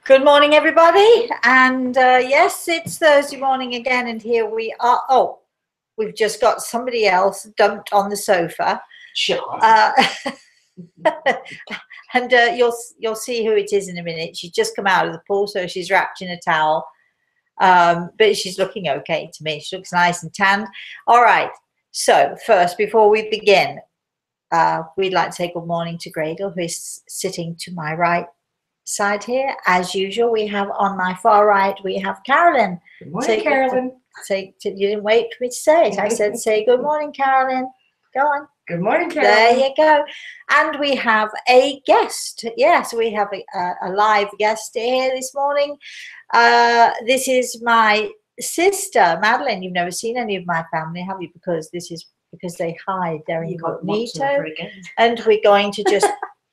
Good morning, everybody, and yes, it's Thursday morning again, and here we are. Oh, we've just got somebody else dumped on the sofa. Sure. And you'll see who it is in a minute. She's just come out of the pool, so she's wrapped in a towel, but she's looking okay to me. She looks nice and tanned. All right. So first, before we begin, we'd like to say good morning to Gradle, who is sitting to my right side here. As usual, we have on my far right, we have Carolyn. Good morning, Carolyn. You didn't wait for me to say it. I said, say good morning, Carolyn. Go on. Good morning, Carolyn. There you go. And we have a guest. Yes, we have a live guest here this morning. This is my sister, Madeline. You've never seen any of my family, have you? Because they hide. They're incognito. And we're going to just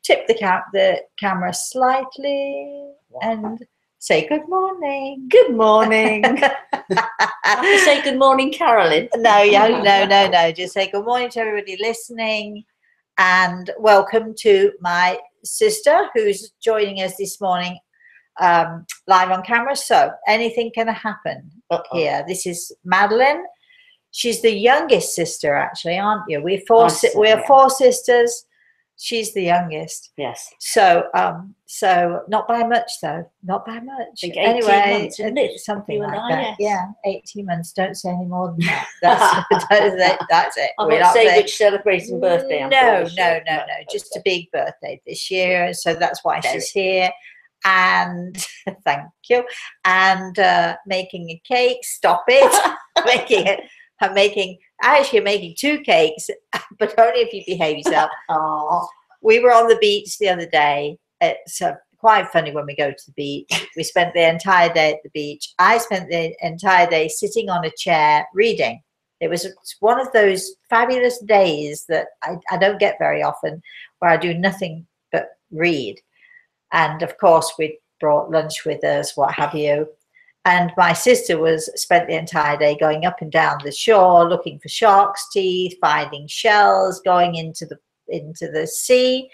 tip the camera slightly and say good morning. Good morning. I have to say good morning, Carolyn. No. Just say good morning to everybody listening, and welcome to my sister who's joining us this morning live on camera. So anything can happen here. This is Madeline. She's the youngest sister, actually, aren't you? We're four sisters. She's the youngest. Yes. So not by much though. Not by much. Anyway, months, isn't it? Something like I, that. yes. Yeah, 18 months. Don't say any more than that. That's it. I'm not saying which celebrating birthday. No. Just a big birthday this year. So that's why she's here. And thank you. And making a cake. Stop it. I'm making 2 cakes, but only if you behave yourself. Oh, we were on the beach the other day. It's quite funny when we go to the beach. We spent the entire day at the beach. I spent the entire day sitting on a chair reading. It was one of those fabulous days that I don't get very often, where I do nothing but read. And of course, we brought lunch with us, what have you. And my sister spent the entire day going up and down the shore, looking for shark's teeth, finding shells, going into the sea.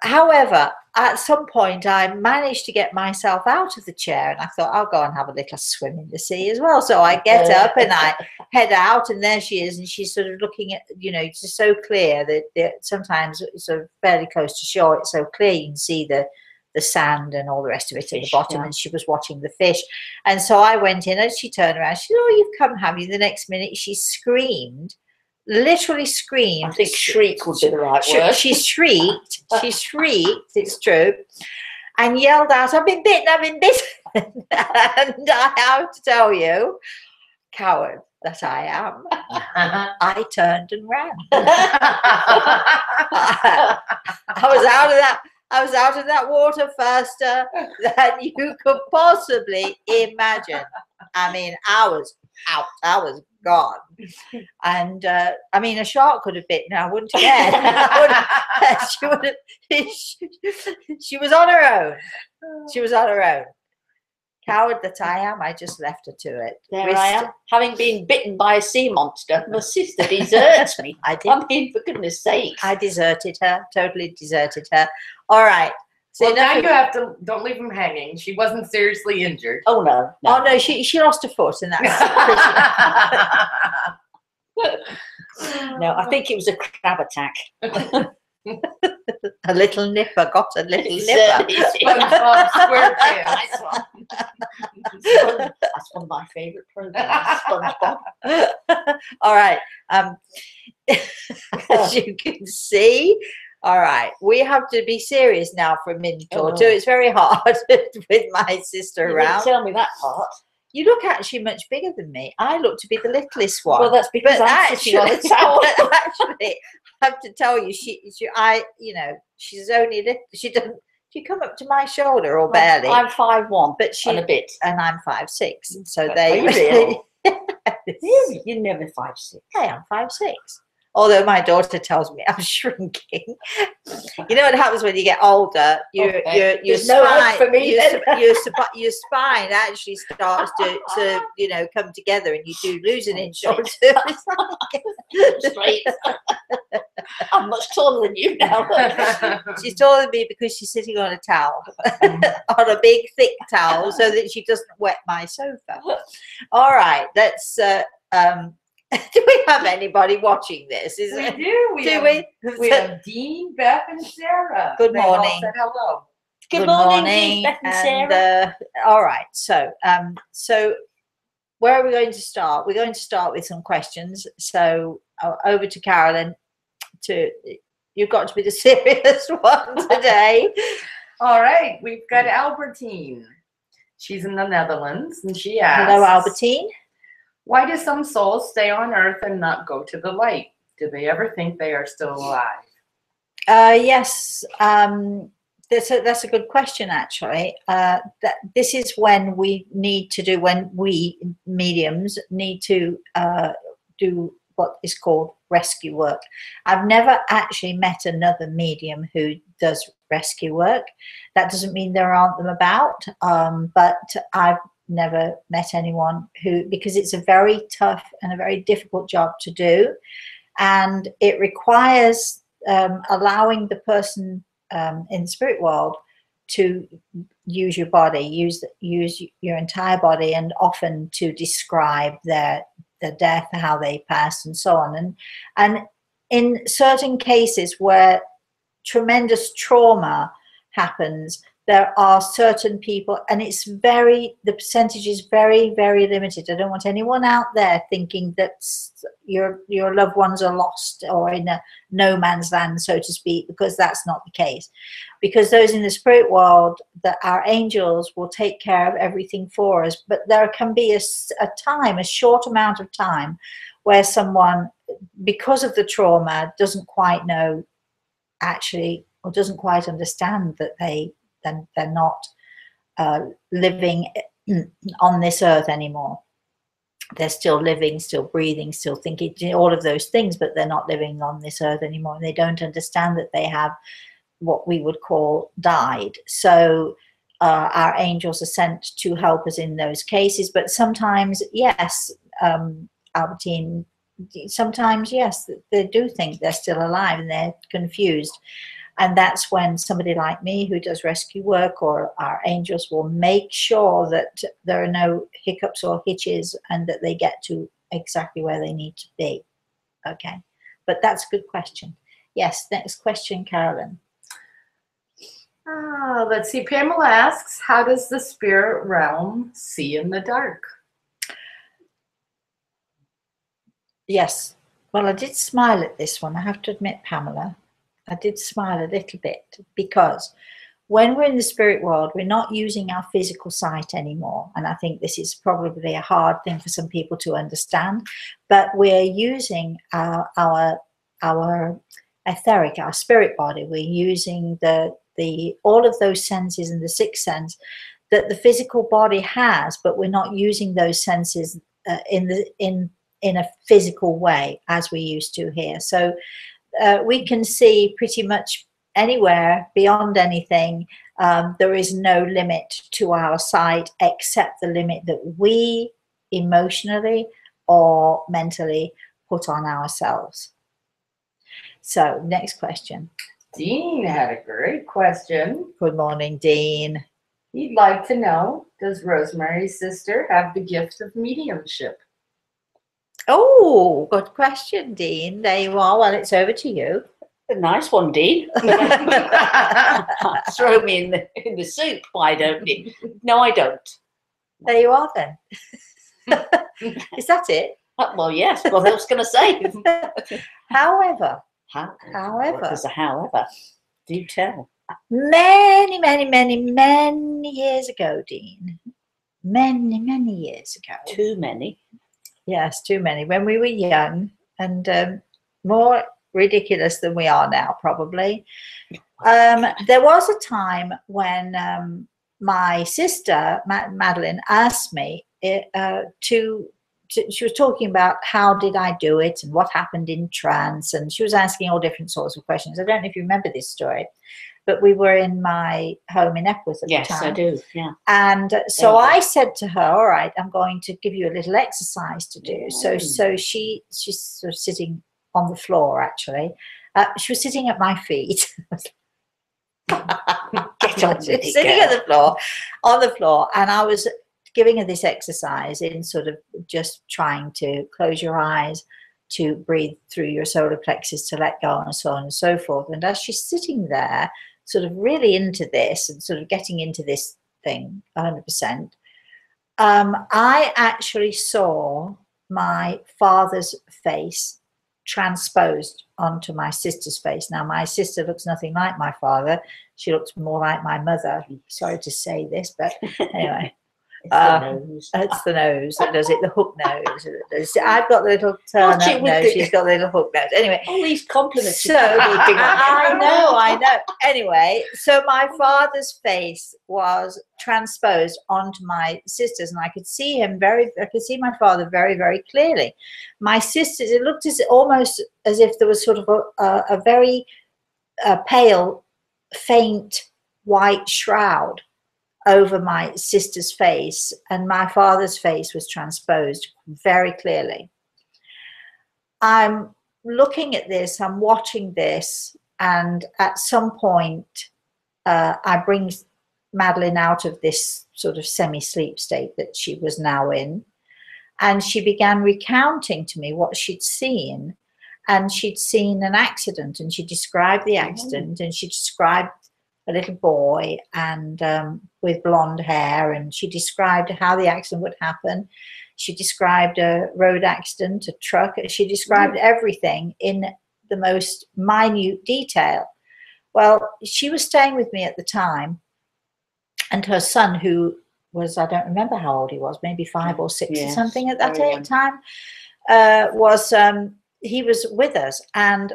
However, at some point, I managed to get myself out of the chair, and I thought, I'll go and have a little swim in the sea as well. So I get up and I head out, and there she is, and she's sort of looking at, it's just so clear that sometimes it's sort of fairly close to shore. It's so clear you can see the sand and all the rest of it at the bottom, and she was watching the fish. And so I went in, and she turned around. She said, "Oh, you've come, have you?" The next minute, she screamed, literally screamed. I think shriek would be the right word. She shrieked. It's true, and yelled out, "I've been bitten! I've been bitten!" And I have to tell you, coward that I am, I turned and ran. I was out of that water faster than you could possibly imagine. I mean, I was out. I was gone. And a shark could have bitten. I wouldn't have. She was on her own. She was on her own. Coward that I am, I just left her to it. There I am, having been bitten by a sea monster. My sister deserts me. I did. I mean, for goodness sake. I deserted her, totally deserted her. All right. So now you have to, don't leave him hanging. She wasn't seriously injured. Oh, no. Oh, no, she lost a foot, and that's... No, I think it was a crab attack. A little nipper, got a little nipper. SpongeBob SquarePants. That's one of my favourite programs, SpongeBob. All right. As you can see, all right, we have to be serious now for a minute or two. It's very hard with my sister around. Didn't tell me that part. You look actually much bigger than me. I look to be the littlest one. Well, that's because I'm sitting on a towel. Actually, I have to tell you, she's only little. She come up to my shoulder or barely. I'm 5'1", but and a bit, and I'm 5'6". So really? You're never 5'6". Hey, I'm 5'6". Although my daughter tells me I'm shrinking. You know what happens when you get older? Your spine actually starts to come together, and you do lose an inch or two. Straight. I'm much taller than you now. She's taller than me because she's sitting on a towel, on a big thick towel, so that she doesn't wet my sofa. All right, let's. Do we have anybody watching this? We do. We have Dean, Beth, and Sarah. Good They all morning. said hello. Good morning, Beth and Sarah. All right, so where are we going to start? We're going to start with some questions. So over to Carolyn. You've got to be the serious one today. All right, we've got Albertine. She's in the Netherlands, and she asks, hello, Albertine. why do some souls stay on earth and not go to the light? Do they ever think they are still alive? Yes, that's a good question, actually. This is when we mediums need to do what is called rescue work. I've never actually met another medium who does rescue work. That doesn't mean there aren't them about, but I've never met anyone who, because it's a very tough and a very difficult job to do, and it requires allowing the person in the spirit world to use your body, use your entire body, and often to describe their death, how they passed, and so on. And in certain cases where tremendous trauma happens, there are certain people, and the percentage is very, very limited. I don't want anyone out there thinking that your loved ones are lost or in a no man's land, so to speak, because that's not the case. Because those in the spirit world, that our angels will take care of everything for us. But there can be a short amount of time, where someone, because of the trauma, doesn't quite know actually, or doesn't quite understand that they're not living on this earth anymore. They're still living, still breathing, still thinking, all of those things, but they're not living on this earth anymore. And they don't understand that they have what we would call died. So our angels are sent to help us in those cases. But sometimes, yes, Albertine, sometimes, yes, they do think they're still alive and they're confused. And that's when somebody like me who does rescue work, or our angels, will make sure that there are no hiccups or hitches and that they get to exactly where they need to be. Okay, but that's a good question. Yes, next question, Carolyn. Let's see. Pamela asks, how does the spirit realm see in the dark? Yes, well, I did smile at this one, I have to admit, Pamela. I did smile a little bit, because when we're in the spirit world, we're not using our physical sight anymore. And I think this is probably a hard thing for some people to understand, but we're using our etheric, our spirit body. We're using all of those senses and the sixth sense that the physical body has, but we're not using those senses in a physical way as we used to here. So we can see pretty much anywhere, beyond anything. There is no limit to our sight except the limit that we emotionally or mentally put on ourselves. So, next question. Dean had a great question. Good morning, Dean. He'd like to know, does Rosemary's sister have the gift of mediumship? Oh, good question, Dean. There you are. Well, it's over to you. A nice one, Dean. Throw me in the soup, why don't you? No, I don't. There you are then. Is that it? Well, yes. What else can I say? However, There's a however. Do tell. Many, many, many, many years ago, Dean. Many, many years ago. Too many. Yes, too many. When we were young and more ridiculous than we are now, probably. There was a time when my sister, Madeline, asked me she was talking about how did I do it and what happened in trance, and she was asking all different sorts of questions. I don't know if you remember this story, but we were in my home in Epworth at the time. Yes, I do, yeah. And so I said to her, all right, I'm going to give you a little exercise to do. So she's sort of sitting on the floor, actually, She was sitting at my feet. Get on with it, Sitting girl. on the floor, and I was giving her this exercise in sort of just trying to close your eyes, to breathe through your solar plexus, to let go, and so on and so forth. And as she's sitting there, sort of really into this and sort of getting into this thing 100%, I actually saw my father's face transposed onto my sister's face. Now, my sister looks nothing like my father. She looks more like my mother. Sorry to say this, but anyway. It's the nose. It's the nose that does it, the hook nose. I've got the little turn Watch it up with nose, the- she's got the little hook nose. Anyway, All these compliments. so I know. Anyway, so my father's face was transposed onto my sister's, and I could see my father very, very clearly. My sister's, it looked almost as if there was sort of a very pale, faint white shroud over my sister's face, and my father's face was transposed very clearly. I'm looking at this, I'm watching this, and at some point I bring Madeline out of this sort of semi-sleep state that she was now in, and she began recounting to me what she'd seen. And she'd seen an accident, and she described the accident, and she described a little boy and with blonde hair, and she described how the accident would happen. She described a road accident, a truck. She described everything in the most minute detail. Well, she was staying with me at the time, and her son, who was, I don't remember how old he was, maybe 5 or 6 or something at that time, he was with us. And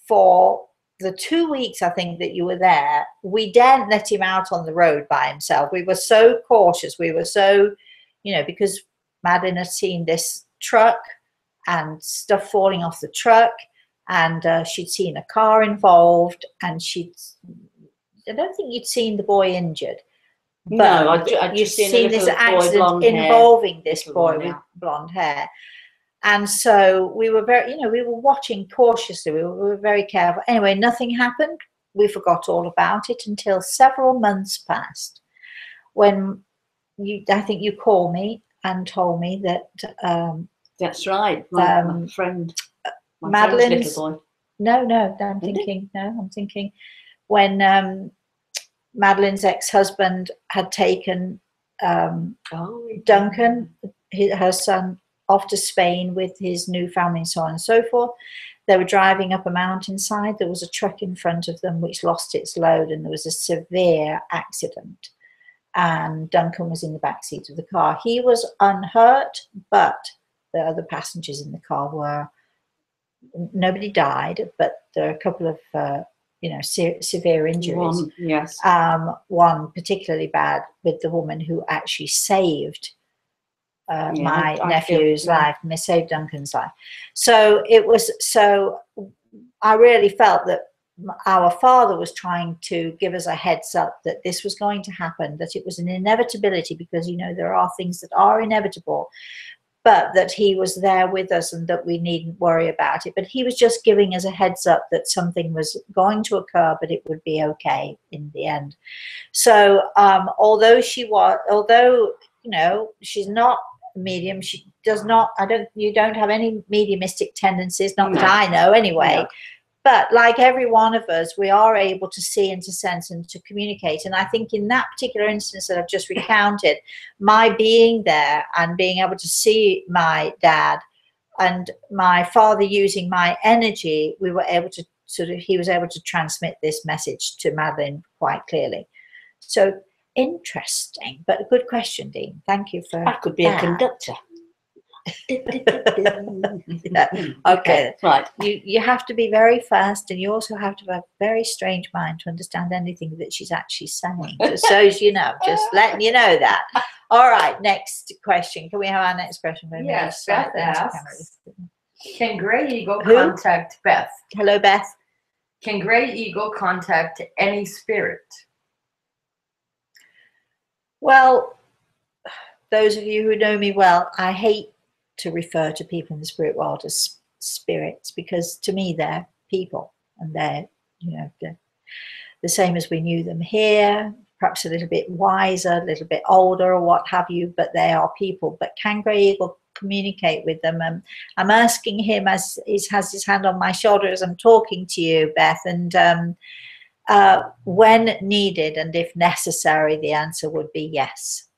for the 2 weeks, I think, that you were there, we daren't let him out on the road by himself. We were so cautious. We were so, because Madeline had seen this truck and stuff falling off the truck, and she'd seen a car involved, and I don't think you'd seen the boy injured. No, I'd you'd seen seen this accident involving this boy with blonde hair. And so we were we were watching cautiously. We were very careful. Anyway, nothing happened. We forgot all about it until several months passed, when I think you called me and told me that. That's right. My friend, Madeline's little boy. No. I'm thinking when Madeline's ex-husband had taken Duncan, her son, off to Spain with his new family and so on and so forth. They were driving up a mountainside. There was a truck in front of them which lost its load, and there was a severe accident. And Duncan was in the back seat of the car. He was unhurt, but the other passengers in the car were, nobody died, but there are a couple of severe injuries. One particularly bad with the woman who actually saved my nephew's life, and they saved Duncan's life. So I really felt that our father was trying to give us a heads up that this was going to happen, that it was an inevitability, because there are things that are inevitable, but that he was there with us and that we needn't worry about it. But he was just giving us a heads up that something was going to occur, but it would be okay in the end. So although she's not medium, she does not, you don't have any mediumistic tendencies, not that I know anyway. No. But like every one of us, we are able to see and to sense and to communicate. And I think in that particular instance that I've just recounted, my being there and being able to see my dad and my father using my energy, we were able to he was able to transmit this message to Madeline quite clearly. So interesting, but a good question, Dean. Thank you for I could be a conductor. Okay, right. You have to be very fast, and you also have to have a very strange mind to understand anything that she's actually saying. Just so as you know, just letting you know that. All right, next question. Can we have our next question? Yes, Beth asks, can Grey Eagle contact Beth? Hello, Beth. Can Grey Eagle contact any spirit? Well, those of you who know me well, I hate to refer to people in the spirit world as spirits, because to me they're people. and they're, the same as we knew them here, perhaps a little bit wiser, a little bit older, or what have you, but they are people. But can Grey Eagle communicate with them? And I'm asking him, as he has his hand on my shoulder as I'm talking to you, Beth, and when needed and if necessary, the answer would be yes.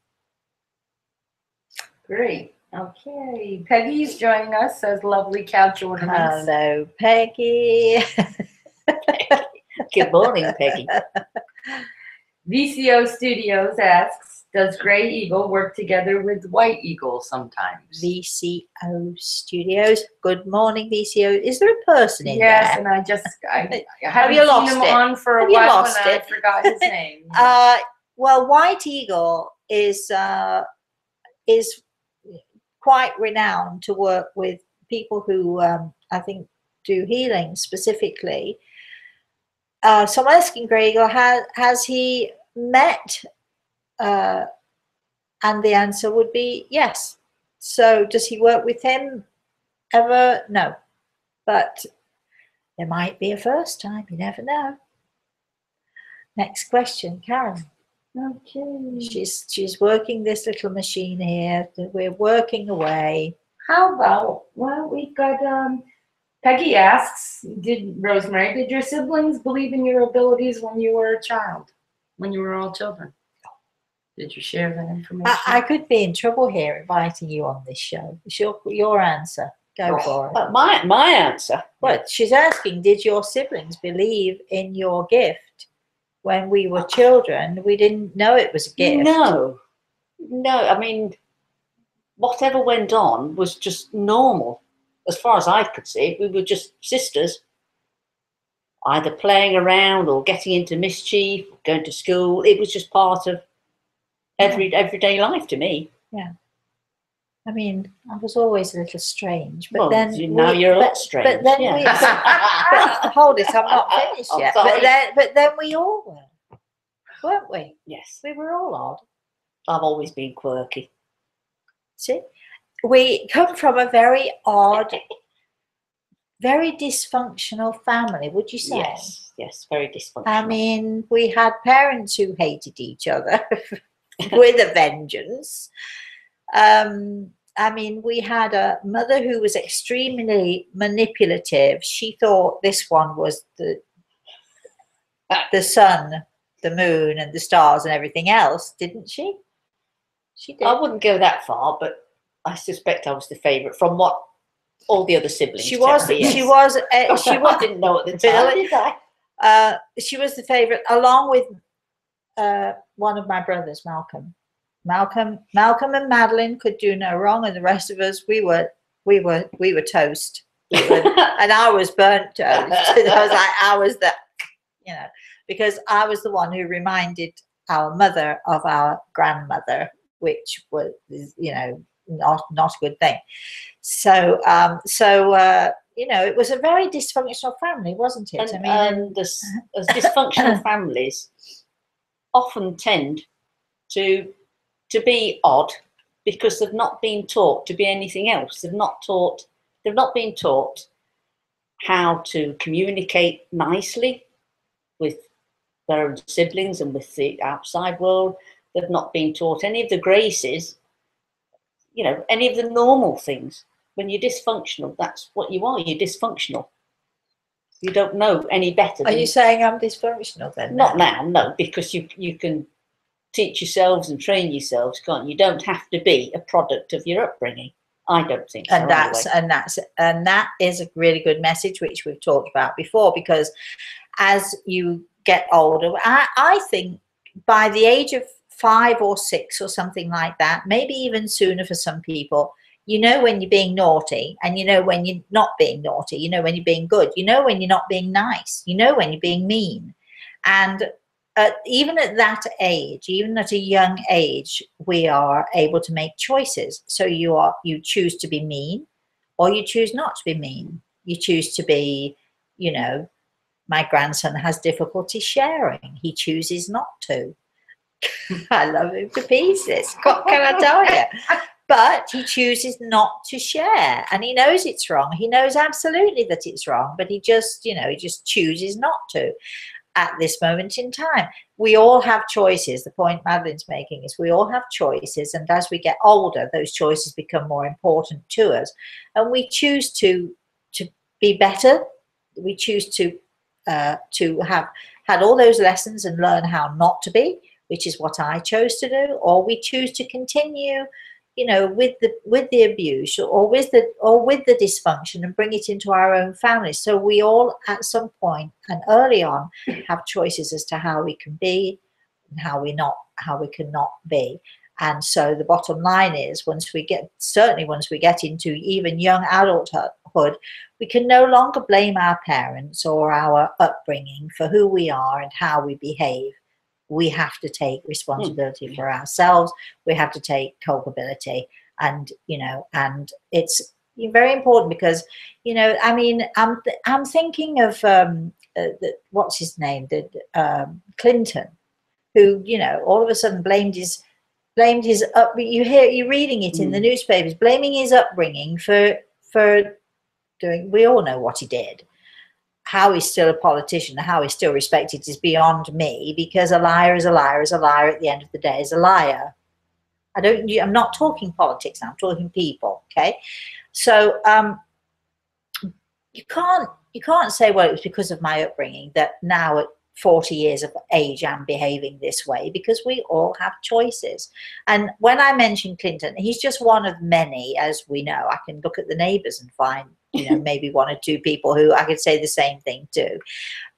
Great. Okay. Peggy's joining us, says lovely couch ornaments. Hello, Peggy. Good morning, Peggy. VCO Studios asks, does Grey Eagle work together with White Eagle sometimes? VCO Studios. Good morning, VCO. Is there a person in there? Yes, and I haven't you seen lost him it? on for a Have you while lost and I it? forgot his name. Well, White Eagle is quite renowned to work with people who I think do healing specifically. So I'm asking Grey Eagle, has he met? And the answer would be yes. So does he work with him ever? No. But there might be a first time. You never know. Next question, Karen. Okay. She's working this little machine here. We're working away. How about, well, we've got, Peggy asks, Rosemary, did your siblings believe in your abilities when you were a child? When you were all children? Did you share that information? I could be in trouble here inviting you on this show. It's your answer. Go for it. My answer. But she's asking, did your siblings believe in your gift? When we were children, we didn't know it was a gift. No. I mean, whatever went on was just normal. As far as I could see, we were just sisters, either playing around or getting into mischief, going to school. It was just part of everyday life to me. Yeah. I mean, I was always a little strange, but well, then you're a lot strange. But then yeah. hold it, I'm not finished yet. Sorry. But then we all weren't we? Yes, We were all odd. I've always been quirky. See, we come from a very odd, very dysfunctional family. Would you say? Yes, very dysfunctional. I mean, we had parents who hated each other with a vengeance. I mean, we had a mother who was extremely manipulative. She thought this one was the sun, the moon, and the stars and everything else, didn't she? She did. I wouldn't go that far, but I suspect I was the favourite from what all the other siblings. She was. tell me, yes. She was. I didn't know at the time, did I? She was the favourite, along with one of my brothers, Malcolm. Malcolm and Madeline could do no wrong, and the rest of us, we were toast. And I was burnt toast. I was the, because I was the one who reminded our mother of our grandmother, which was, not a good thing. So, it was a very dysfunctional family, wasn't it? As dysfunctional families often tend to be odd because they've not been taught to be anything else. They've not been taught how to communicate nicely with their own siblings and with the outside world. They've not been taught any of the graces, any of the normal things. When you're dysfunctional, that's what you are. You're dysfunctional. You don't know any better. Are you saying I'm dysfunctional then? Not now, no, because you can teach yourselves and train yourselves, can't you? You don't have to be a product of your upbringing. I don't think so. And that is a really good message, which we've talked about before, because as you get older, I think by the age of 5 or 6 or something like that, maybe even sooner for some people, when you're being naughty, and when you're not being naughty, when you're being good, when you're not being nice, when you're being mean. And even at that age, even at a young age, we are able to make choices. So you choose to be mean, or you choose not to be mean. You choose to be, my grandson has difficulty sharing. He chooses not to. I love him to pieces. What can I tell you? But he chooses not to share, and he knows it's wrong. He knows absolutely that it's wrong, but he just, he just chooses not to at this moment in time. We all have choices. The point Madeline's making is we all have choices, and as we get older, those choices become more important to us, and we choose to be better. We choose to have had all those lessons and learn how not to be, which is what I chose to do, or we choose to continue, with the abuse or with the dysfunction and bring it into our own families. So we all, at some point and early on, have choices as to how we can be and how we cannot be. And so the bottom line is, once we get into even young adulthood, we can no longer blame our parents or our upbringing for who we are and how we behave. We have to take responsibility for ourselves. We have to take culpability, and and it's very important because I'm thinking of what's his name, Clinton, who all of a sudden blamed his you're reading it in the newspapers, blaming his upbringing for doing. We all know what he did. How he's still a politician, how he's still respected is beyond me, because a liar is a liar is a liar at the end of the day is a liar. I'm not talking politics now, I'm talking people, okay? So you can't say, well, it was because of my upbringing that now at 40 years of age I'm behaving this way, because we all have choices. And when I mention Clinton, he's just one of many, as we know. I can look at the neighbours and find maybe one or two people who I could say the same thing to.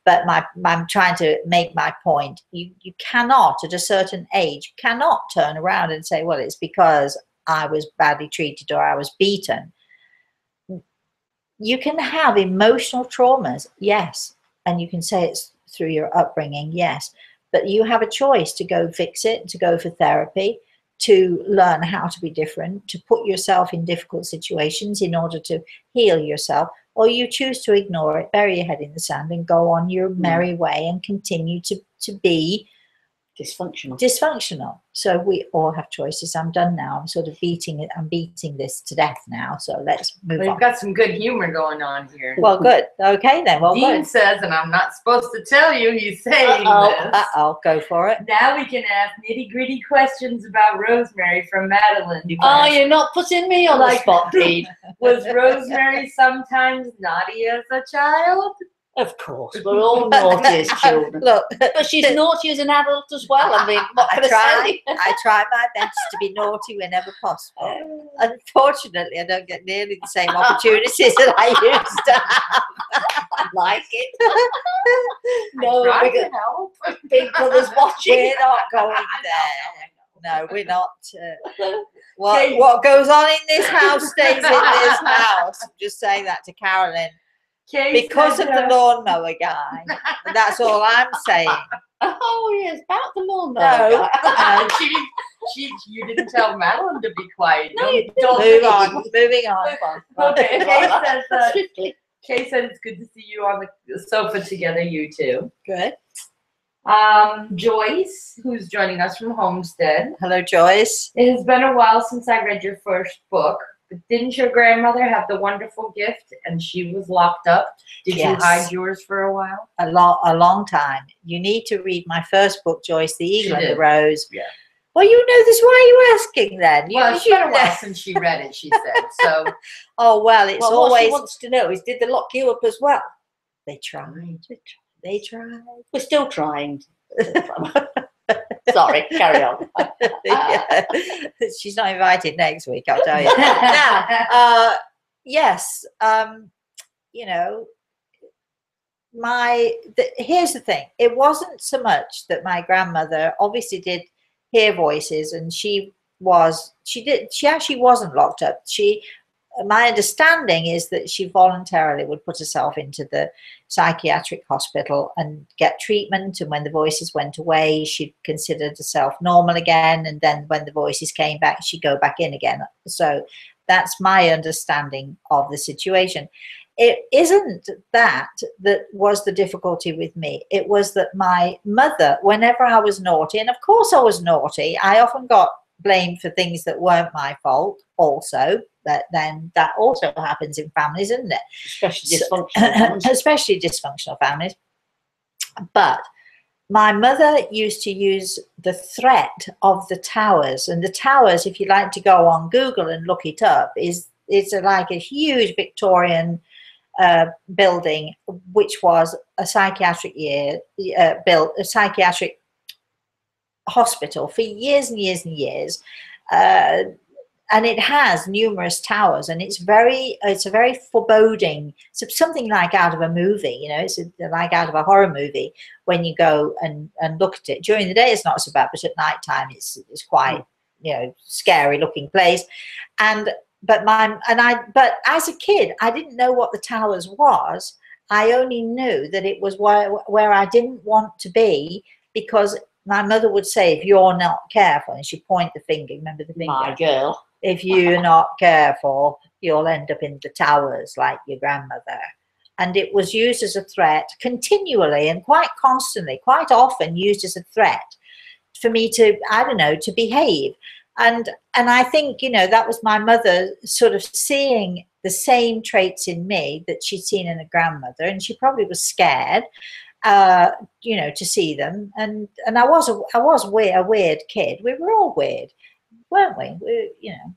But I'm trying to make my point. You cannot, at a certain age, cannot turn around and say, well, it's because I was badly treated or I was beaten. You can have emotional traumas, yes, and you can say it's through your upbringing, yes, but you have a choice to go fix it, to go for therapy, to learn how to be different, to put yourself in difficult situations in order to heal yourself, or you choose to ignore it, bury your head in the sand and go on your merry way and continue to be dysfunctional. So we all have choices. I'm done now. I'm sort of beating this to death now. So let's move on. We've got some good humor going on here. Well, good. Okay then. Well, Dean good. says, and I'm not supposed to tell you, he's saying this. Go for it. Now we can ask nitty-gritty questions about Rosemary from Madeline. You're not putting me on the spot, Pete. Was Rosemary sometimes naughty as a child? Of course, we're all naughty as children. Look, but she's naughty as an adult as well. I mean, what can I say? I try my best to be naughty whenever possible. Unfortunately, I don't get nearly the same opportunities that I used to have. I like it. No, because big brother's watching. We're not going there. No, we're not. What goes on in this house stays in this house. I'm just saying that to Carolyn. Because of the lawnmower guy. That's all I'm saying. Oh, yes, about the lawnmower guy. You didn't tell Madeline to be quiet. No, you didn't. Moving on. Okay, Kay said it's good to see you on the sofa together, you two. Good. Joyce, who's joining us from Homestead. Hello, Joyce. It has been a while since I read your first book. But didn't your grandmother have the wonderful gift and she was locked up? Did you hide yours for a while? A long time. You need to read my first book, Joyce, The Eagle and the Rose. Yeah. Well, you know this. Why are you asking then? It's been a while since she read it, she said. So. Oh, well, it's always. What she wants to know is, did they lock you up as well? They tried. They tried. We're still trying. Sorry, carry on. Yeah. She's not invited next week, I'll tell you. Now, yes, here's the thing. It wasn't so much that my grandmother obviously did hear voices, and she actually wasn't locked up. My understanding is that she voluntarily would put herself into the psychiatric hospital and get treatment, and when the voices went away, she considered herself normal again, and then when the voices came back, she'd go back in again. So that's my understanding of the situation. It isn't that was the difficulty with me. It was that my mother, whenever I was naughty, and of course I was naughty, I often got blamed for things that weren't my fault also. Then that also happens in families, isn't it? Especially dysfunctional ones. Especially dysfunctional families. But my mother used to use the threat of the towers, and the towers, if you like to go on Google and look it up, it's like a huge Victorian building, which was a psychiatric a psychiatric hospital for years and years and years. And it has numerous towers, and it's a very foreboding, so something like out of a movie, you know, it's like out of a horror movie when you go and look at it. During the day it's not so bad, but at night time it's quite, you know, scary looking place. But as a kid I didn't know what the towers was. I only knew that it was where I didn't want to be, because my mother would say, if you're not careful, and she'd point the finger, remember the finger? My girl. If you're not careful, you'll end up in the towers like your grandmother. And it was used as a threat continually and quite constantly, quite often used as a threat for me to, I don't know, to behave. And I think, you know, that was my mother sort of seeing the same traits in me that she'd seen in a grandmother, and she probably was scared, you know, to see them. And I was a weird kid. We were all weird, weren't we? You know,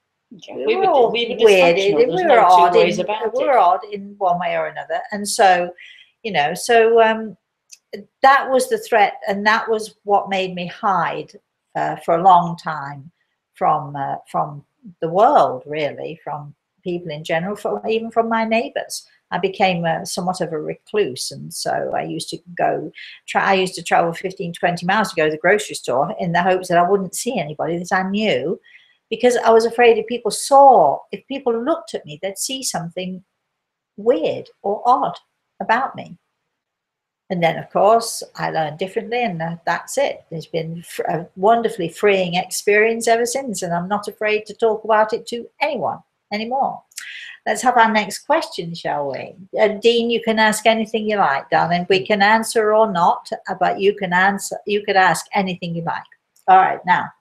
we were all weird. We were odd in one way or another. And so, you know, that was the threat, and that was what made me hide for a long time from the world, really, from people in general, even from my neighbours. I became somewhat of a recluse, and so I used to travel 15, 20 miles to go to the grocery store in the hopes that I wouldn't see anybody that I knew, because I was afraid if people looked at me, they'd see something weird or odd about me. And then, of course, I learned differently, and that's it. It's been a wonderfully freeing experience ever since, and I'm not afraid to talk about it to anyone anymore. Let's have our next question, shall we? Dean, you can ask anything you like, darling. We can answer or not, but you can answer. You could ask anything you like. All right, now.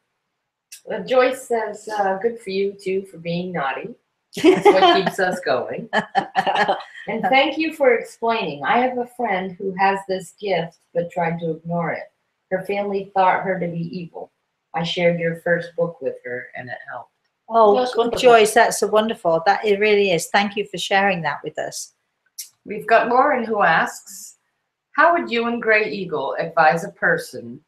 Well, Joyce says, good for you, too, for being naughty. That's what keeps us going. And thank you for explaining. I have a friend who has this gift but tried to ignore it. Her family thought her to be evil. I shared your first book with her, and it helped. Oh, Joyce, that's so wonderful. That it really is. Thank you for sharing that with us. We've got Lauren who asks, how would you and Grey Eagle advise a person,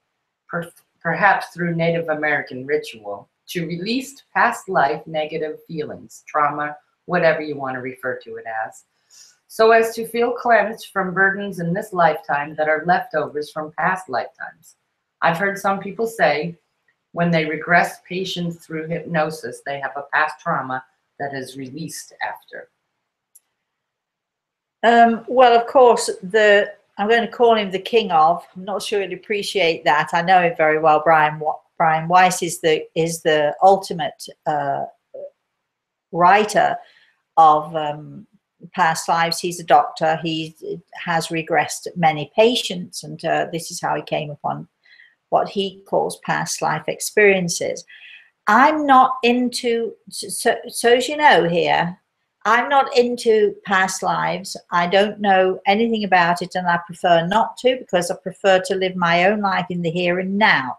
perhaps through Native American ritual, to release past life negative feelings, trauma, whatever you want to refer to it as, so as to feel cleansed from burdens in this lifetime that are leftovers from past lifetimes? I've heard some people say when they regress patients through hypnosis, they have a past trauma that is released after. Well, of course, I'm going to call him the king of. I'm not sure he'd appreciate that. I know him very well. Brian Weiss is the ultimate writer of past lives. He's a doctor. He has regressed many patients, and this is how he came upon what he calls past life experiences. I'm not into, so as you know here, I'm not into past lives. I don't know anything about it, and I prefer not to, because I prefer to live my own life in the here and now.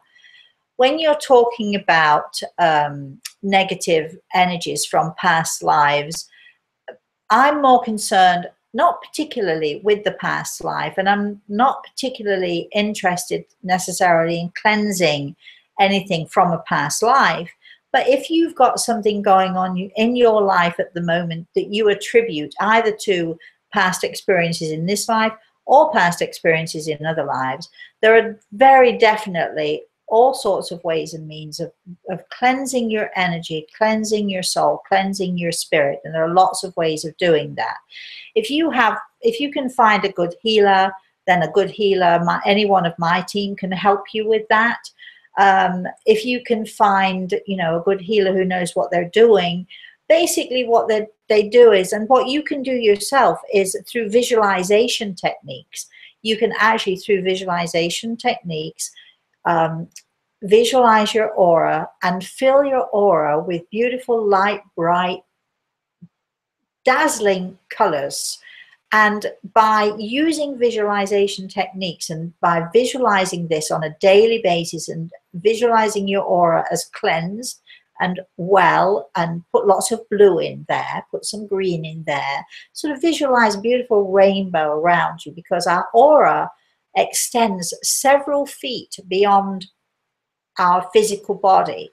When you're talking about negative energies from past lives, I'm more concerned, not particularly with the past life, and I'm not particularly interested necessarily in cleansing anything from a past life. But if you've got something going on in your life at the moment that you attribute either to past experiences in this life or past experiences in other lives, there are very definitely all sorts of ways and means of cleansing your energy, cleansing your soul, cleansing your spirit. And there are lots of ways of doing that. If you can find a good healer, then a good healer, any one of my team can help you with that. If you can find, a good healer who knows what they're doing, basically what they do is, and what you can do yourself is through visualization techniques. You can actually, through visualization techniques, visualize your aura and fill your aura with beautiful, light, bright, dazzling colors. And by using visualization techniques and by visualizing this on a daily basis and visualizing your aura as cleansed and well, and put lots of blue in there, put some green in there, sort of visualize a beautiful rainbow around you, because our aura extends several feet beyond our physical body.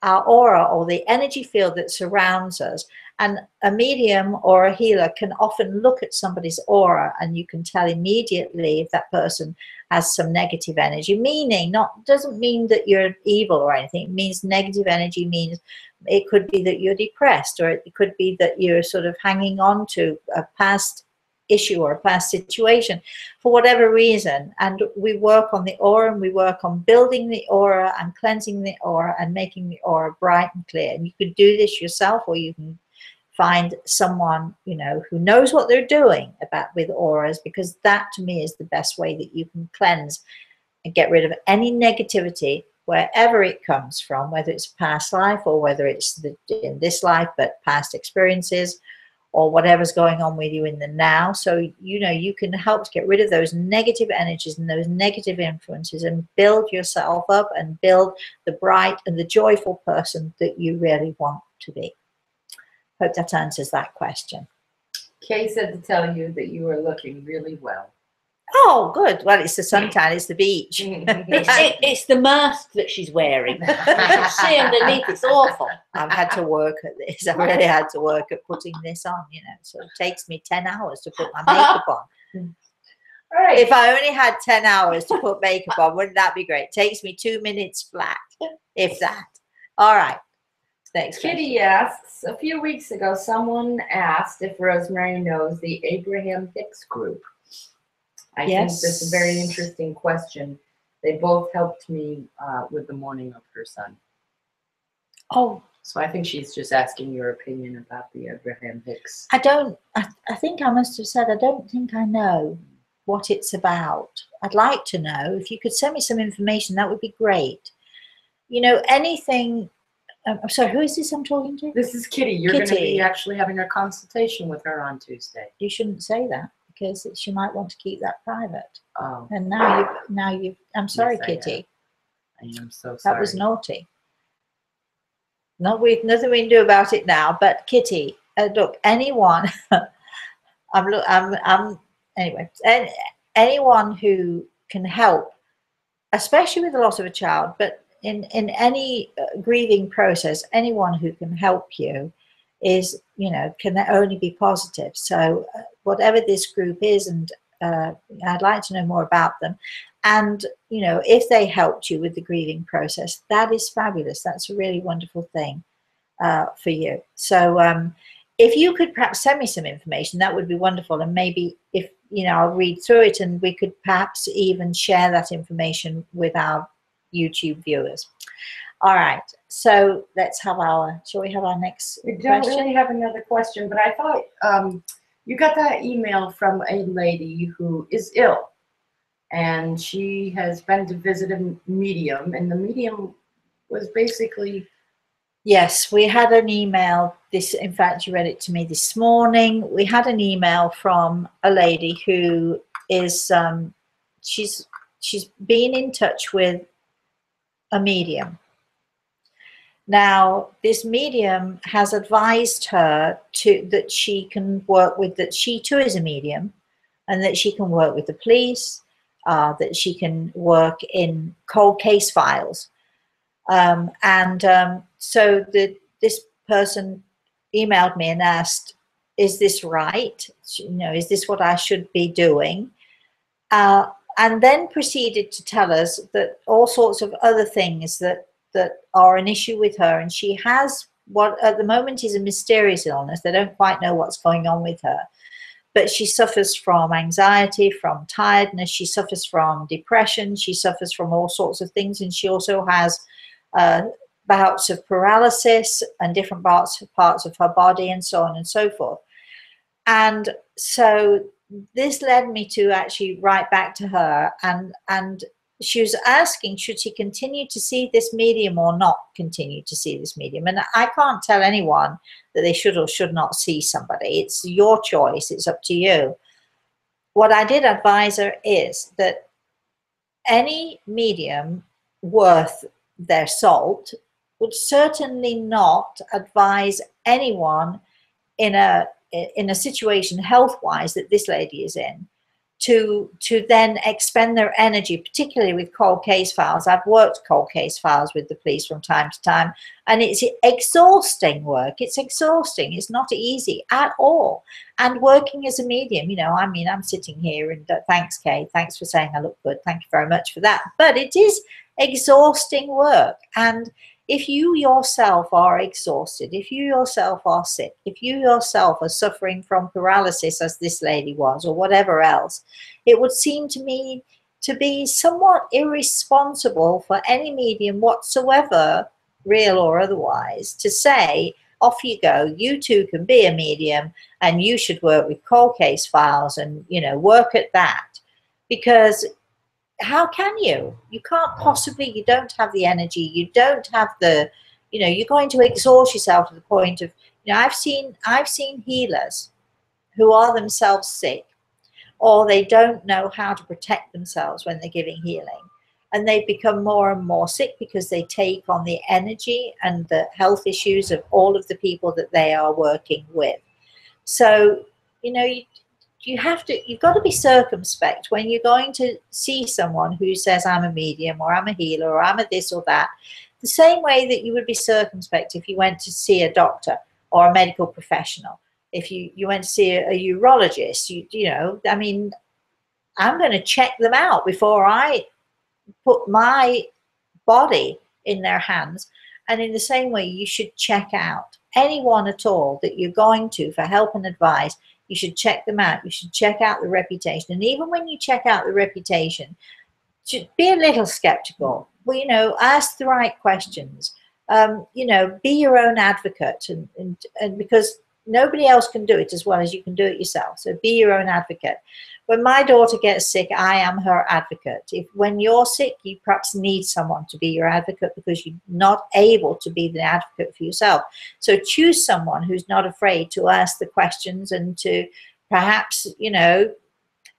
Our aura, or the energy field that surrounds us, and a medium or a healer can often look at somebody's aura and you can tell immediately if that person has some negative energy, meaning doesn't mean that you're evil or anything. It means negative energy means it could be that you're depressed, or it could be that you're sort of hanging on to a past issue or a past situation for whatever reason. And we work on the aura, and we work on building the aura and cleansing the aura and making the aura bright and clear. And you could do this yourself, or you can find someone, you know, who knows what they're doing with auras, because that to me is the best way that you can cleanse and get rid of any negativity wherever it comes from, whether it's past life or whether it's in this life, but past experiences or whatever's going on with you in the now. So, you know, you can help to get rid of those negative energies and those negative influences and build yourself up and build the bright and the joyful person that you really want to be. Hope that answers that question. Kay said to tell you that you are looking really well. Oh, good. Well, it's the suntan, it's the beach. It's the mask that she's wearing. You should see underneath, it's awful. I've had to work at this. I really had to work at putting this on, you know. So it takes me 10 hours to put my makeup on. All right. If I only had 10 hours to put makeup on, wouldn't that be great? It takes me 2 minutes flat, if that. All right. Thanks. Kitty asks, a few weeks ago, someone asked if Rosemary knows the Abraham Hicks group. I think this is a very interesting question. They both helped me with the mourning of her son. Oh. So I think she's just asking your opinion about the Abraham Hicks. I think I must have said, I don't think I know what it's about. I'd like to know. If you could send me some information, that would be great. You know, anything. I'm sorry, who is this I'm talking to? This is Kitty. You're going to be actually having a consultation with her on Tuesday. You shouldn't say that, because she might want to keep that private. Oh. And now you've, I'm sorry, Yes, Kitty. I am so sorry. That was naughty. Nothing we can do about it now. But Kitty, look, anyone, anyway, anyone who can help, especially with the loss of a child, but in any grieving process, anyone who can help you is, you know, can only be positive. So whatever this group is, and I'd like to know more about them. And, you know, if they helped you with the grieving process, that is fabulous. That's a really wonderful thing for you. So if you could perhaps send me some information, that would be wonderful. And maybe if, you know, I'll read through it, and we could perhaps even share that information with our YouTube viewers. All right, so shall we have our next question? We don't really have another question, but I thought you got that email from a lady who is ill, and she has been to visit a medium, and the medium was basically... Yes, we had an email. In fact, you read it to me this morning. We had an email from a lady who is, she's been in touch with a medium. Now, this medium has advised her that she can work with, that she too is a medium, and that she can work with the police, that she can work in cold case files. So this person emailed me and asked, is this right? You know, is this what I should be doing? And then proceeded to tell us that all sorts of other things that are an issue with her. And she has what at the moment is a mysterious illness. They don't quite know what's going on with her. But she suffers from anxiety, from tiredness. She suffers from depression. She suffers from all sorts of things. And she also has bouts of paralysis and different parts of her body, and so on and so forth. And so this led me to actually write back to her and she was asking, should she continue to see this medium or not continue to see this medium? And I can't tell anyone that they should or should not see somebody. It's your choice. It's up to you. What I did advise her is that any medium worth their salt would certainly not advise anyone in a situation health-wise that this lady is in to then expend their energy, particularly with cold case files. I've worked cold case files with the police from time to time, and it's exhausting work. It's exhausting. It's not easy at all. And working as a medium, you know, I mean, I'm sitting here and thanks, Kay. Thanks for saying I look good. Thank you very much for that. But it is exhausting work. And if you yourself are exhausted, if you yourself are sick, if you yourself are suffering from paralysis, as this lady was, or whatever else, it would seem to me to be somewhat irresponsible for any medium whatsoever, real or otherwise, to say, off you go, you too can be a medium and you should work with cold case files and, you know, work at that. Because how can you? You can't possibly, you don't have the energy, you don't have the, you know, you're going to exhaust yourself to the point of, you know, I've seen healers who are themselves sick, or they don't know how to protect themselves when they're giving healing. And they become more and more sick because they take on the energy and the health issues of all of the people that they are working with. So, you know, you've got to be circumspect when you're going to see someone who says, I'm a medium, or I'm a healer, or I'm a this or that, the same way that you would be circumspect if you went to see a doctor or a medical professional. If you went to see a urologist, you know, I mean, I'm going to check them out before I put my body in their hands. And in the same way, you should check out anyone at all that you're going to for help and advice. You should check them out. You should check out the reputation. And even when you check out the reputation, should be a little skeptical. Well, you know, ask the right questions. You know, be your own advocate, and because nobody else can do it as well as you can do it yourself. So be your own advocate. When my daughter gets sick, I am her advocate. When you're sick, you perhaps need someone to be your advocate because you're not able to be the advocate for yourself. So choose someone who's not afraid to ask the questions and to perhaps, you know,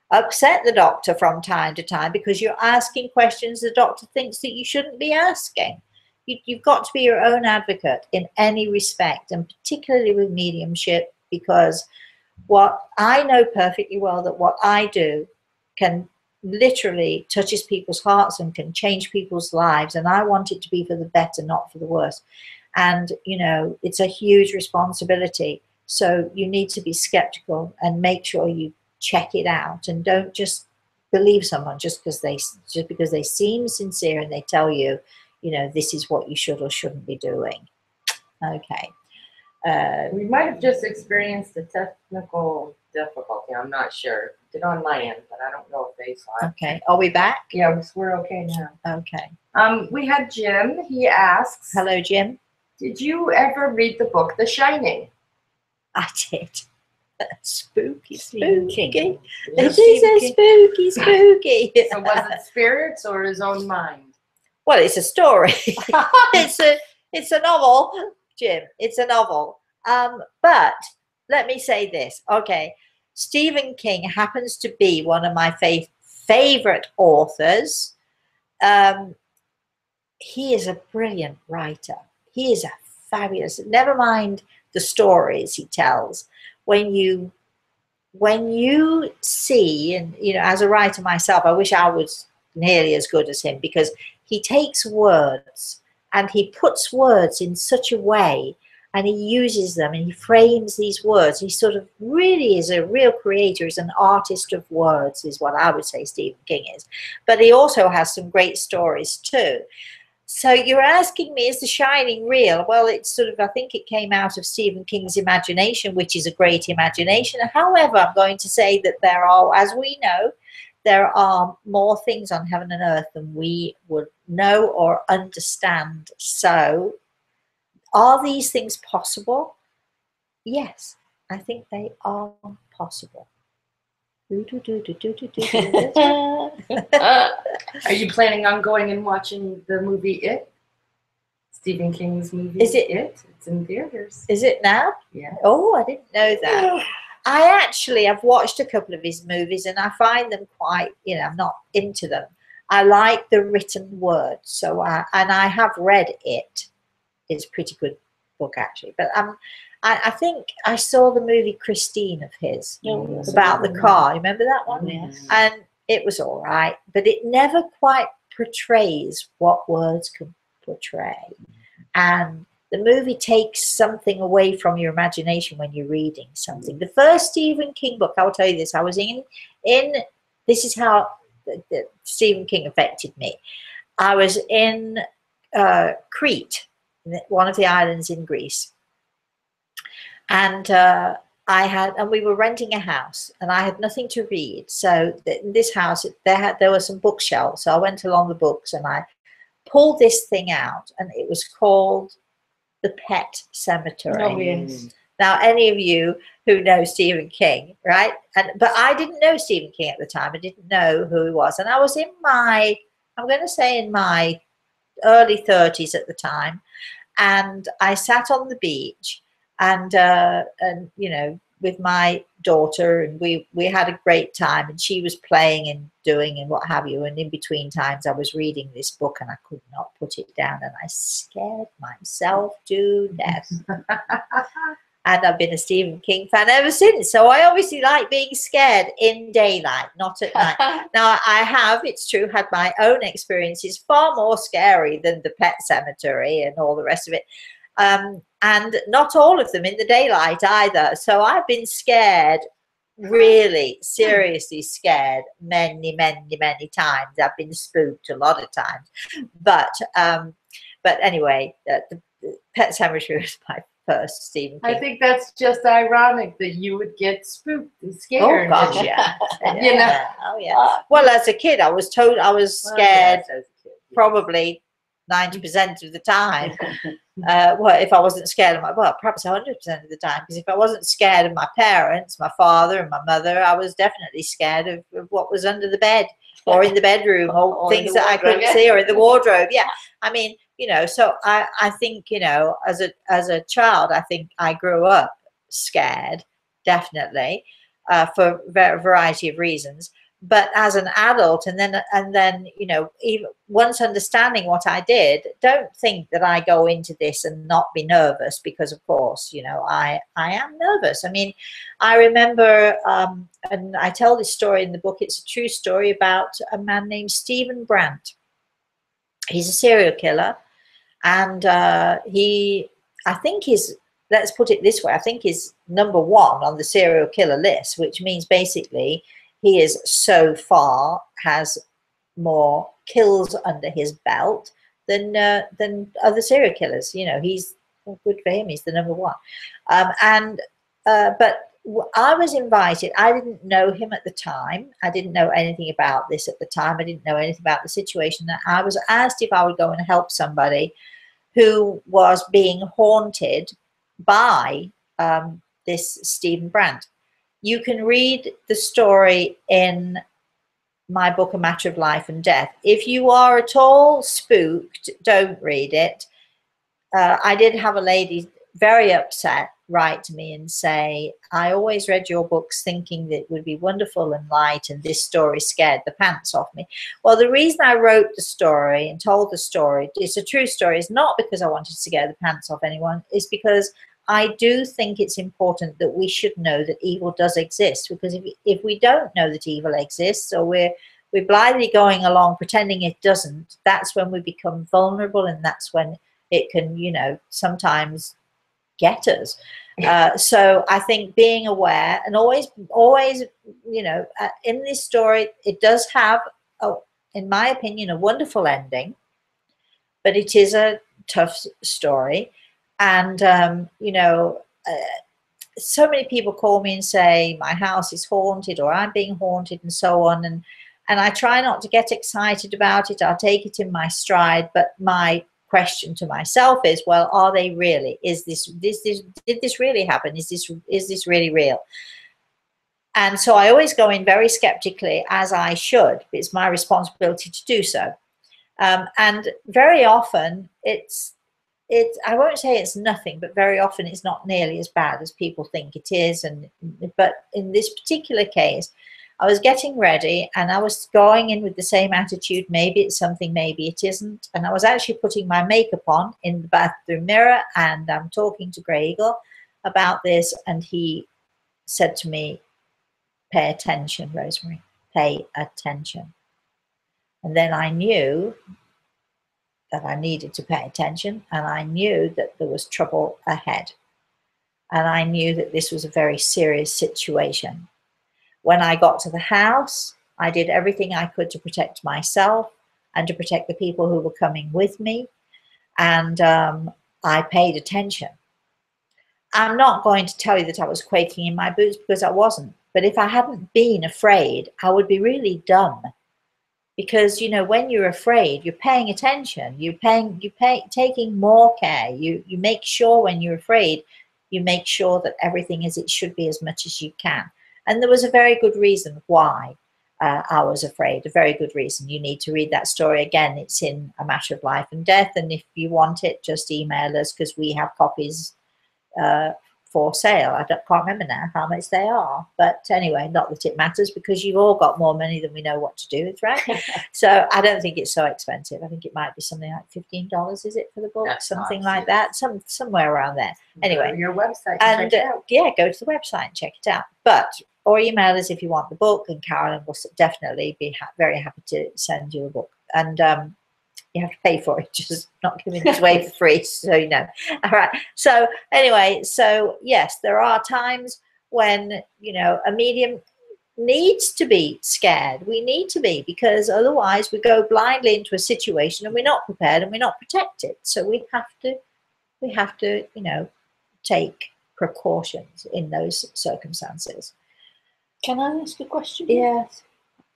upset the doctor from time to time because you're asking questions the doctor thinks that you shouldn't be asking. You've got to be your own advocate in any respect, and particularly with mediumship, because what I know perfectly well that what I do can literally touches people's hearts and can change people's lives, and I want it to be for the better, not for the worse. And you know, it's a huge responsibility, so you need to be skeptical and make sure you check it out, and don't just believe someone just because they seem sincere and they tell you, you know, this is what you should or shouldn't be doing. Okay. We might have just experienced a technical difficulty. I'm not sure. Did on my end, but I don't know if they saw it. Okay. Are we back? Yeah, we're okay now. Okay. We had Jim. He asks, hello, Jim. Did you ever read the book The Shining? I did. Spooky. Stephen King. It is a spooky. So was it spirits or his own mind? Well, it's a story. it's a novel, Jim. It's a novel. But let me say this. Okay, Stephen King happens to be one of my favorite authors. He is a brilliant writer. He is a fabulous. Never mind the stories he tells. When you see, and you know, as a writer myself, I wish I was nearly as good as him, because he takes words and he puts words in such a way, and he uses them and he frames these words. He sort of really is a real creator, is an artist of words, is what I would say Stephen King is. But he also has some great stories too. So you're asking me, is The Shining real? Well, it's sort of, I think it came out of Stephen King's imagination, which is a great imagination. However, I'm going to say that there are, as we know, there are more things on heaven and earth than we would know or understand. So are these things possible? Yes, I think they are possible. Are you planning on going and watching the movie It? Stephen King's movie. Is it? It's in theaters. Is it now? Yeah. Oh, I didn't know that. I've watched a couple of his movies and I find them quite, I'm not into them. I like the written word. So, and I have read it. It's a pretty good book actually. But I think I saw the movie Christine of his about the car. You remember that one? Yes. And it was all right, but it never quite portrays what words can portray. And the movie takes something away from your imagination when you're reading something. The first Stephen King book, I will tell you this, I was in this is how the Stephen King affected me. I was in Crete, one of the islands in Greece. And we were renting a house and I had nothing to read. So in this house, there were some bookshelves. So I went along the books and I pulled this thing out and it was called The Pet Cemetery. Oh, yes. Now, any of you who know Stephen King, right? But I didn't know Stephen King at the time. I didn't know who he was. And I was in my early 30s at the time. And I sat on the beach and with my daughter, and we had a great time, and she was playing and doing and what have you, and in between times I was reading this book and I could not put it down and I scared myself to death. And I've been a Stephen King fan ever since. So I obviously like being scared in daylight, not at night. Now I have, it's true, had my own experiences far more scary than the Pet Cemetery and all the rest of it. And not all of them in the daylight either. So I've been scared, really seriously scared many, many, many times. I've been spooked a lot of times. But anyway, the Pet Cemetery was my first Stephen King. I think that's just ironic that you would get spooked and scared. Oh gosh, yeah. You know? Oh yeah. Well, as a kid, I was scared. Well, yes, as a kid, yes. Probably 90% of the time. Well, if I wasn't scared of perhaps 100% of the time, because if I wasn't scared of my parents, my father and my mother, I was definitely scared of what was under the bed or in the bedroom or things that I couldn't see, or in the wardrobe. Yeah, I mean, so I think, as a child, I think I grew up scared, definitely, for a variety of reasons. But as an adult, and then even once understanding what I did, don't think that I go into this and not be nervous, because of course I am nervous. I mean, I remember, and I tell this story in the book. It's a true story about a man named Stephen Brandt. He's a serial killer, and let's put it this way, I think he's number one on the serial killer list, which means basically he is so far has more kills under his belt than other serial killers. He's good for him. He's the number one. But I was invited. I didn't know him at the time. I didn't know anything about this at the time. I didn't know anything about the situation. I was asked if I would go and help somebody who was being haunted by this Stephen Brandt. You can read the story in my book, A Matter of Life and Death. If you are at all spooked, don't read it. I did have a lady very upset write to me and say, I always read your books thinking that it would be wonderful and light, and this story scared the pants off me. Well, the reason I wrote the story and told the story, it's a true story, is not because I wanted to scare the pants off anyone. It's because I do think it's important that we should know that evil does exist, because if we don't know that evil exists, or we're blithely going along pretending it doesn't, that's when we become vulnerable, and that's when it can, sometimes get us. So I think being aware and always, in this story, it does have, in my opinion, a wonderful ending, but it is a tough story. And, so many people call me and say, my house is haunted, or I'm being haunted, and so on. And I try not to get excited about it. I'll take it in my stride. But my question to myself is, well, are they really? Did this really happen? Is this really real? And so I always go in very skeptically, as I should. It's my responsibility to do so. And very often I won't say it's nothing, but very often it's not nearly as bad as people think it is. But in this particular case, I was getting ready and I was going in with the same attitude. Maybe it's something, maybe it isn't. And I was actually putting my makeup on in the bathroom mirror, and I'm talking to Grey Eagle about this. And he said to me, pay attention, Rosemary, pay attention. And then I knew that I needed to pay attention, and I knew that there was trouble ahead. And I knew that this was a very serious situation. When I got to the house, I did everything I could to protect myself and to protect the people who were coming with me. And I paid attention. I'm not going to tell you that I was quaking in my boots, because I wasn't. But if I hadn't been afraid, I would be really dumb. Because, you know, when you're afraid, you're paying attention. Taking more care. You make sure when you're afraid, you make sure that everything is it should be as much as you can. And there was a very good reason why I was afraid, a very good reason. You need to read that story again. It's in A Matter of Life and Death. And if you want it, just email us, because we have copies for sale. I can't remember now how much they are. But anyway, not that it matters, because you've all got more money than we know what to do with, right? So I don't think it's so expensive. I think it might be something like $15, is it, for the book? That's something awesome. like that. Somewhere around there. Anyway. Go to your website And check it out. yeah, go to the website and check it out. Or email us if you want the book, and Carolyn will definitely be very happy to send you a book. And you have to pay for it, just not giving it away for free, so you know. All right. So anyway, so yes, there are times when, you know, a medium needs to be scared. We need to be, because otherwise we go blindly into a situation and we're not prepared and we're not protected. So we have to, you know, take precautions in those circumstances. Can I ask a question? Yes.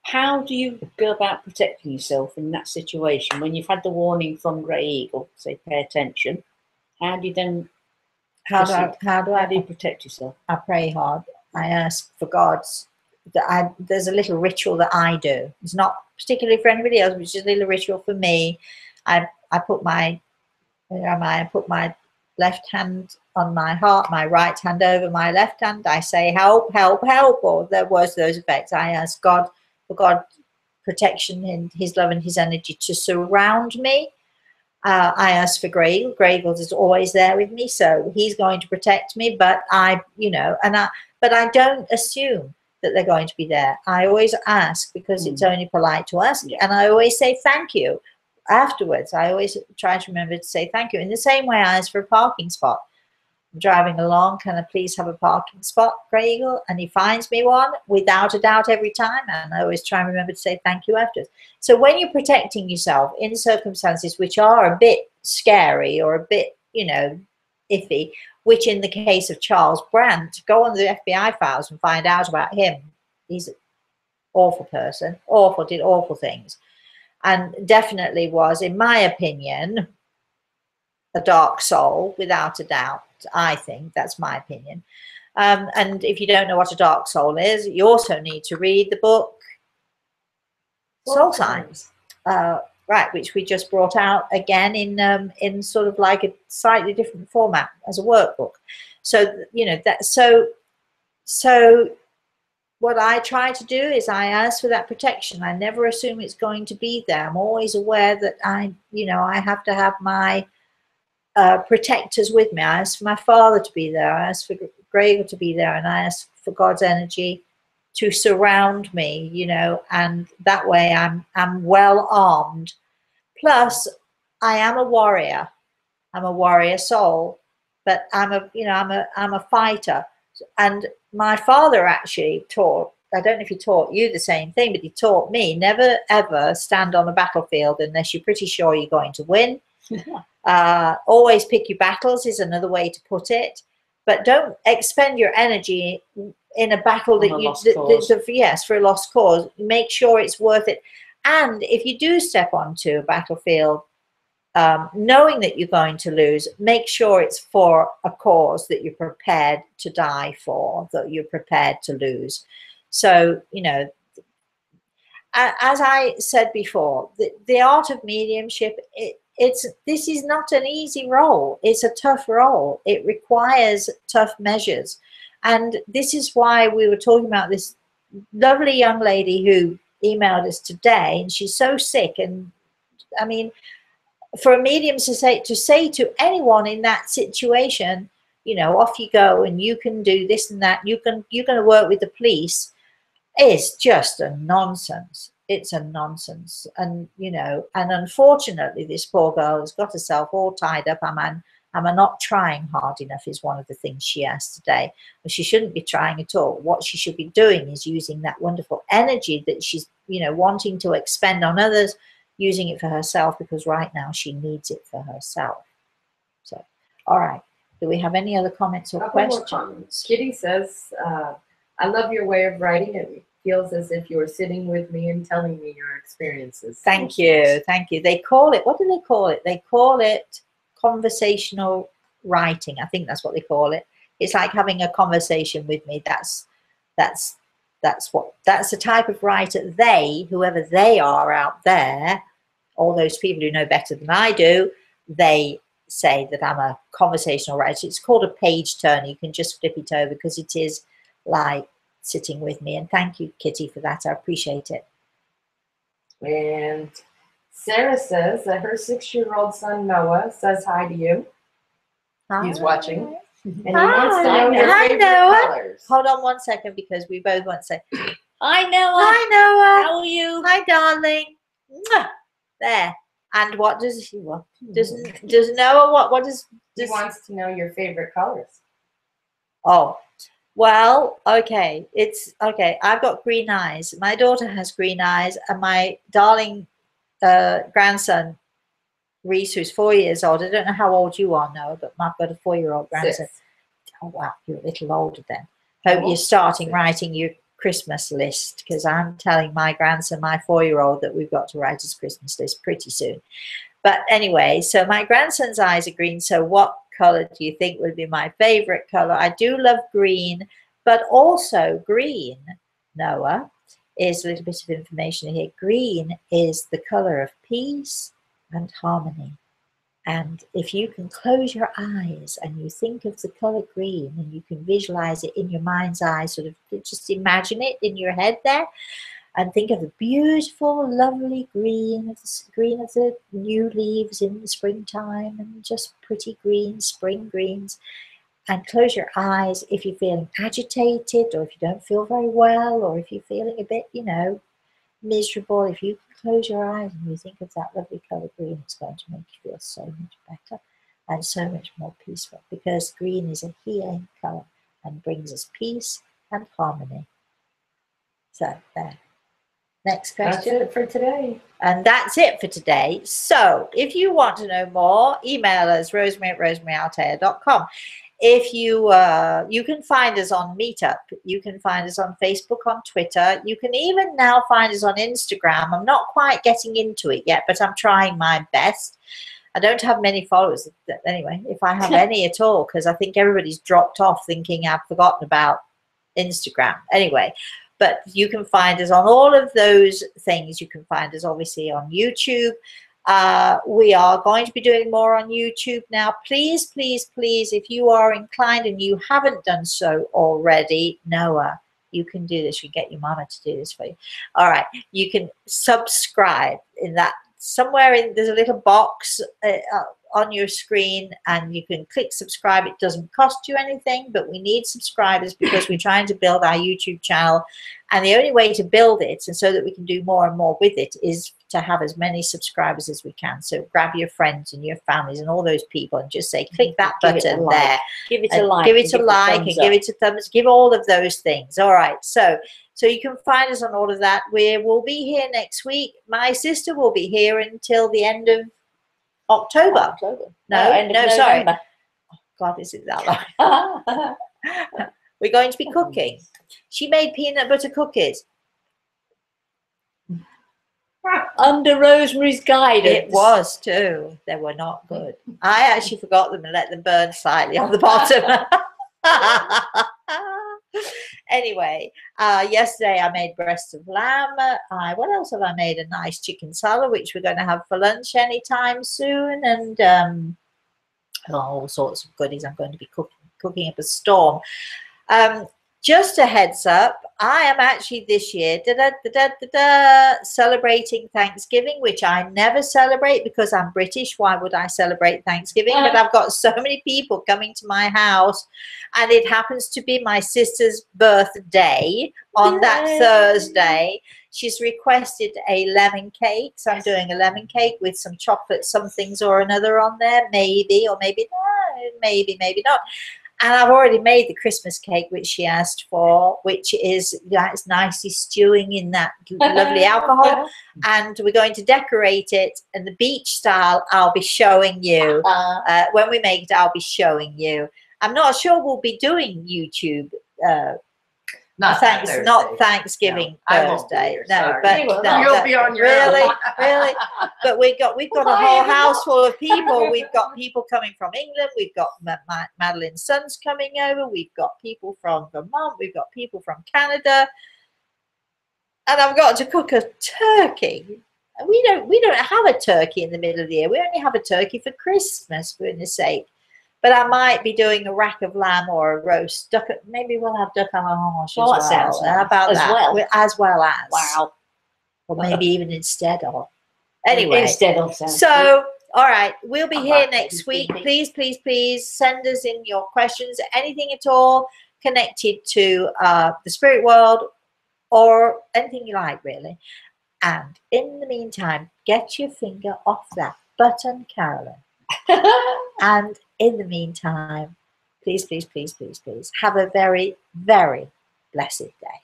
How do you go about protecting yourself in that situation when you've had the warning from Grey Eagle, say pay attention? How do you then How do you protect yourself? I pray hard. I ask for God's. There's a little ritual that I do. It's not particularly for anybody else, but it's just a little ritual for me. I put my left hand on my heart, my right hand over my left hand. I say help, help, help, or there was those effects. I ask God for God's protection and His love and His energy to surround me. I ask for Grey Eagle. Grey Eagle is always there with me, so he's going to protect me. But I don't assume that they're going to be there. I always ask, because it's only polite to ask, and I always say thank you afterwards. I always try to remember to say thank you. In the same way, I ask for a parking spot. I'm driving along, can I please have a parking spot, Grey Eagle? And he finds me one without a doubt every time, and I always try and remember to say thank you afterwards. So when you're protecting yourself in circumstances which are a bit scary or a bit, you know, iffy, which in the case of Charles Brandt, go on the FBI files and find out about him. He's an awful person, did awful things, and definitely was, in my opinion, a dark soul, without a doubt. I think that's my opinion. And if you don't know what a dark soul is, you also need to read the book Soul Signs, right, which we just brought out again in sort of like a slightly different format as a workbook. So you know that. So what I try to do is I ask for that protection. I never assume it's going to be there. I'm always aware that I have to have my protectors with me. I ask for my father to be there. I ask for Grey Eagle to be there, and I ask for God's energy to surround me. You know, and that way I'm well armed. Plus, I am a warrior. I'm a warrior soul, but I'm a fighter. And my father actually taught. I don't know if he taught you the same thing, but he taught me never ever stand on a battlefield unless you're pretty sure you're going to win. Always pick your battles is another way to put it, but don't expend your energy in a battle for a lost cause. Make sure it's worth it. And if you do step onto a battlefield, knowing that you're going to lose, make sure it's for a cause that you're prepared to die for, that you're prepared to lose. So, you know, as I said before, the art of mediumship, this is not an easy role. It's a tough role. It requires tough measures. And this is why we were talking about this lovely young lady who emailed us today, and she's so sick. And I mean, for a medium to say to anyone in that situation, you know, off you go and you can do this and that, you're going to work with the police, is just a nonsense. It's a nonsense. And, you know, and unfortunately this poor girl has got herself all tied up. Am I not trying hard enough is one of the things she asked today. But she shouldn't be trying at all. What she should be doing is using that wonderful energy that she's, you know, wanting to expend on others, using it for herself, because right now she needs it for herself. So, all right. Do we have any other comments or questions? Kitty says, I love your way of writing. It feels as if you were sitting with me and telling me your experiences. Thank you. Thank you. They call it, what do they call it? They call it conversational writing. I think that's what they call it. It's like having a conversation with me. That's the type of writer whoever they are out there, all those people who know better than I do, they say that I'm a conversational writer. It's called a page turner. You can just flip it over because it is like sitting with me. And thank you, Kitty, for that. I appreciate it. And Sarah says that her 6-year-old son Noah says hi to you. Hi. He's watching. And he Hi. wants to know your Hi, favorite Noah. colors. Hold on one second because we both want to say Hi, Noah. hi, Noah. How are you? Hi, darling. Mwah. There. And what does he want? Does Noah what does He wants to know your favorite colors. Oh, well, okay. It's okay. I've got green eyes. My daughter has green eyes, and my darling grandson, Reese, who's 4 years old. I don't know how old you are, Noah, but I've got a 4-year-old grandson. 6. Oh, wow. You're a little older then. Hope you're starting writing your Christmas list, because I'm telling my grandson, my 4-year-old, that we've got to write his Christmas list pretty soon. But anyway, so my grandson's eyes are green. So what color do you think would be my favorite color? I do love green, but also green, Noah, is a little bit of information here. Green is the color of peace and harmony. And if you can close your eyes and you think of the color green and you can visualize it in your mind's eye, sort of just imagine it in your head there, and think of the beautiful, lovely green of the new leaves in the springtime, and just pretty green, spring greens. And close your eyes if you're feeling agitated, or if you don't feel very well, or if you're feeling a bit, you know, miserable. If you close your eyes and you think of that lovely color green, it's going to make you feel so much better and so much more peaceful, because green is a healing color and brings us peace and harmony. So there. Next question. That's it for today. And that's it for today. So if you want to know more, email us, rosemary@rosemaryalte.com. If you can find us on Meetup, you can find us on Facebook, on Twitter. You can even now find us on Instagram. I'm not quite getting into it yet, but I'm trying my best. I don't have many followers anyway, if I have any at all, because I think everybody's dropped off thinking I've forgotten about Instagram. Anyway, but you can find us on all of those things. You can find us obviously on YouTube. We are going to be doing more on YouTube now. Please, please, please, if you are inclined and you haven't done so already, Noah, you can do this. You get your mama to do this for you. All right. You can subscribe in that. Somewhere there's a little box on your screen, and you can click subscribe. It doesn't cost you anything, but we need subscribers because we're trying to build our YouTube channel, and the only way to build it and so that we can do more and more with it is to have as many subscribers as we can. So grab your friends and your families and all those people and just say, click that button there. Give it a like. Give it a like and give it a thumbs. Give all of those things. All right. So you can find us on all of that. We will be here next week. My sister will be here until the end of October. No, sorry. Oh, God, is it that long? We're going to be cooking. She made peanut butter cookies. Under Rosemary's guidance. It was too. They were not good. I actually forgot them and let them burn slightly on the bottom. Anyway, yesterday I made breast of lamb. What else have I made? A nice chicken salad, which we're going to have for lunch anytime soon, and all sorts of goodies. I'm going to be cooking up a storm. Just a heads up, I am actually this year celebrating Thanksgiving, which I never celebrate because I'm British. Why would I celebrate Thanksgiving? But I've got so many people coming to my house, and it happens to be my sister's birthday on that Thursday. She's requested a lemon cake, so I'm doing a lemon cake with some chocolate somethings or another on there, maybe, or maybe not, maybe not. And I've already made the Christmas cake, which she asked for, which is it's nicely stewing in that lovely alcohol. And we're going to decorate it in the beach style. I'll be showing you. When we make it, I'll be showing you. I'm not sure we'll be doing YouTube. Not Thanksgiving Thursday. No, but you'll be on your really. But we've got a whole house full of people. We've got people coming from England. We've got Madeline's son's coming over. We've got people from Vermont. We've got people from Canada. And I've got to cook a turkey. And we don't have a turkey in the middle of the year. We only have a turkey for Christmas, for goodness sake. But I might be doing a rack of lamb or a roast duck. Maybe we'll have duck à l'orange as well. Sounds nice. How about as that? well. As well as. Wow. Or maybe even instead of. Anyway. Instead of. So, all right. We'll be here next week. Please send us in your questions. Anything at all connected to the spirit world or anything you like, really. And in the meantime, get your finger off that button, Carolyn. And in the meantime, please have a very, very blessed day.